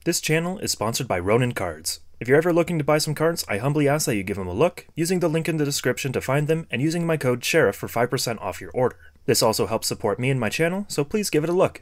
This channel is sponsored by Ronin Cards. If you're ever looking to buy some cards, I humbly ask that you give them a look, using the link in the description to find them, and using my code SHERIFF for 5% off your order. This also helps support me and my channel, so please give it a look.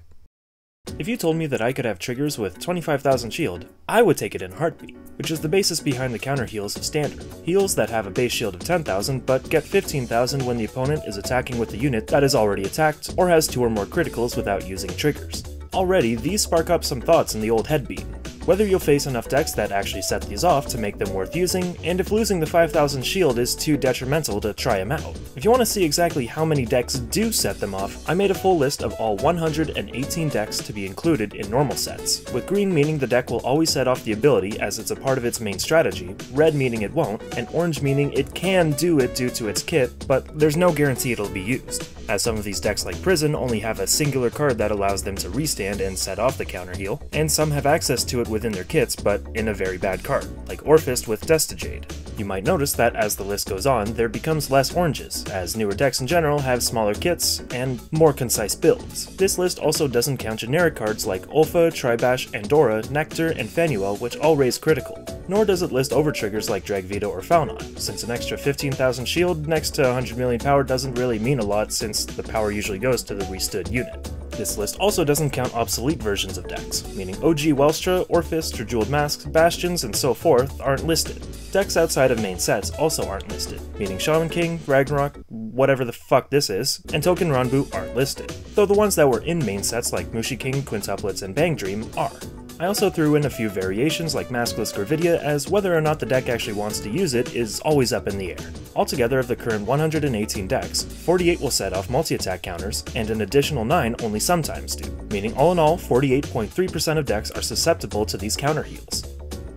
If you told me that I could have triggers with 25,000 shield, I would take it in a heartbeat, which is the basis behind the counter heals standard. Heals that have a base shield of 10,000 but get 15,000 when the opponent is attacking with a unit that is already attacked or has 2 or more criticals without using triggers. Already, these spark up some thoughts in the old head beam. Whether you'll face enough decks that actually set these off to make them worth using, and if losing the 5,000 shield is too detrimental to try them out. If you want to see exactly how many decks do set them off, I made a full list of all 118 decks to be included in normal sets, with green meaning the deck will always set off the ability as it's a part of its main strategy, red meaning it won't, and orange meaning it can do it due to its kit, but there's no guarantee it'll be used, as some of these decks like Prison only have a singular card that allows them to restand and set off the counter heal, and some have access to it within their kits, but in a very bad card, like Orphist with Destajade. You might notice that as the list goes on, there becomes less oranges, as newer decks in general have smaller kits and more concise builds. This list also doesn't count generic cards like Ulfa, Tribash, Andorra, Nectar, and Fanuel, which all raise critical. Nor does it list overtriggers like Dragvita or Falnon, since an extra 15,000 shield next to 100 million power doesn't really mean a lot since the power usually goes to the restood unit. This list also doesn't count obsolete versions of decks, meaning OG Welstra, Orphist, or Jeweled Masks, Bastions, and so forth aren't listed. Decks outside of main sets also aren't listed, meaning Shaman King, Ragnarok, whatever the fuck this is, and Token Ranbu aren't listed, though the ones that were in main sets like Mushi King, Quintuplets, and Bang Dream are. I also threw in a few variations like Maskless Gravidia, as whether or not the deck actually wants to use it is always up in the air. Altogether of the current 118 decks, 48 will set off multi-attack counters, and an additional 9 only sometimes do, meaning all in all 48.3% of decks are susceptible to these counter heals.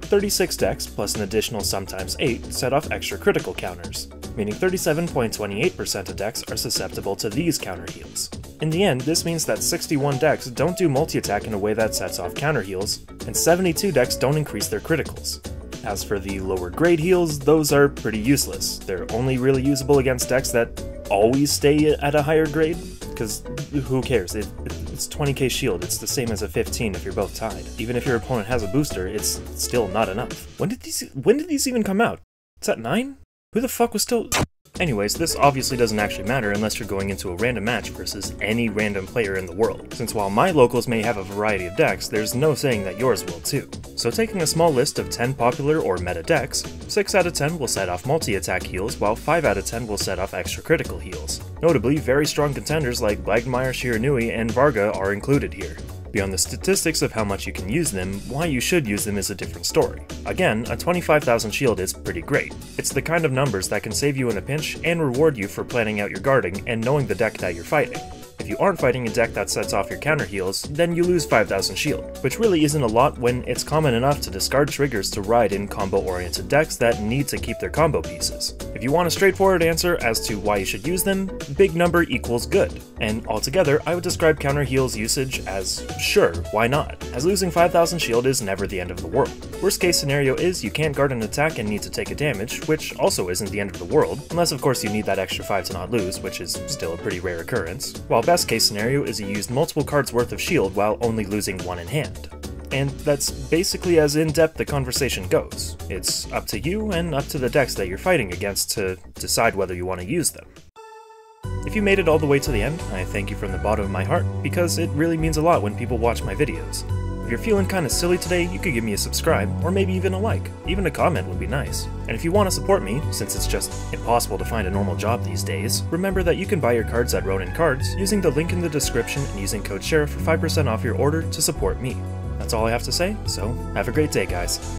36 decks plus an additional sometimes 8 set off extra critical counters, meaning 37.28% of decks are susceptible to these counter heals. In the end, this means that 61 decks don't do multi-attack in a way that sets off counter heals, and 72 decks don't increase their criticals. As for the lower grade heals, those are pretty useless. They're only really usable against decks that always stay at a higher grade, because who cares? It's 20k shield, it's the same as a 15 if you're both tied. Even if your opponent has a booster, it's still not enough. When did these even come out? Is that 9? Who the fuck was still... Anyways, this obviously doesn't actually matter unless you're going into a random match versus any random player in the world, since while my locals may have a variety of decks, there's no saying that yours will too. So taking a small list of 10 popular or meta decks, 6 out of 10 will set off multi-attack heals, while 5 out of 10 will set off extra critical heals. Notably, very strong contenders like Blagmire, Shiranui, and Varga are included here. Beyond the statistics of how much you can use them, why you should use them is a different story. Again, a 25,000 shield is pretty great. It's the kind of numbers that can save you in a pinch and reward you for planning out your guarding and knowing the deck that you're fighting. If you aren't fighting a deck that sets off your counter heals, then you lose 5,000 shield, which really isn't a lot when it's common enough to discard triggers to ride in combo-oriented decks that need to keep their combo pieces. If you want a straightforward answer as to why you should use them, big number equals good. And altogether, I would describe counter heals usage as sure, why not, as losing 5,000 shield is never the end of the world. Worst case scenario is you can't guard an attack and need to take a damage, which also isn't the end of the world, unless of course you need that extra 5 to not lose, which is still a pretty rare occurrence, while best case scenario is you used multiple cards worth of shield while only losing 1 in hand. And that's basically as in-depth the conversation goes. It's up to you and up to the decks that you're fighting against to decide whether you want to use them. If you made it all the way to the end, I thank you from the bottom of my heart, because it really means a lot when people watch my videos. If you're feeling kinda silly today, you could give me a subscribe, or maybe even a like. Even a comment would be nice. And if you want to support me, since it's just impossible to find a normal job these days, remember that you can buy your cards at Ronin Cards using the link in the description and using code SHERIFF for 5% off your order to support me. That's all I have to say, so have a great day, guys.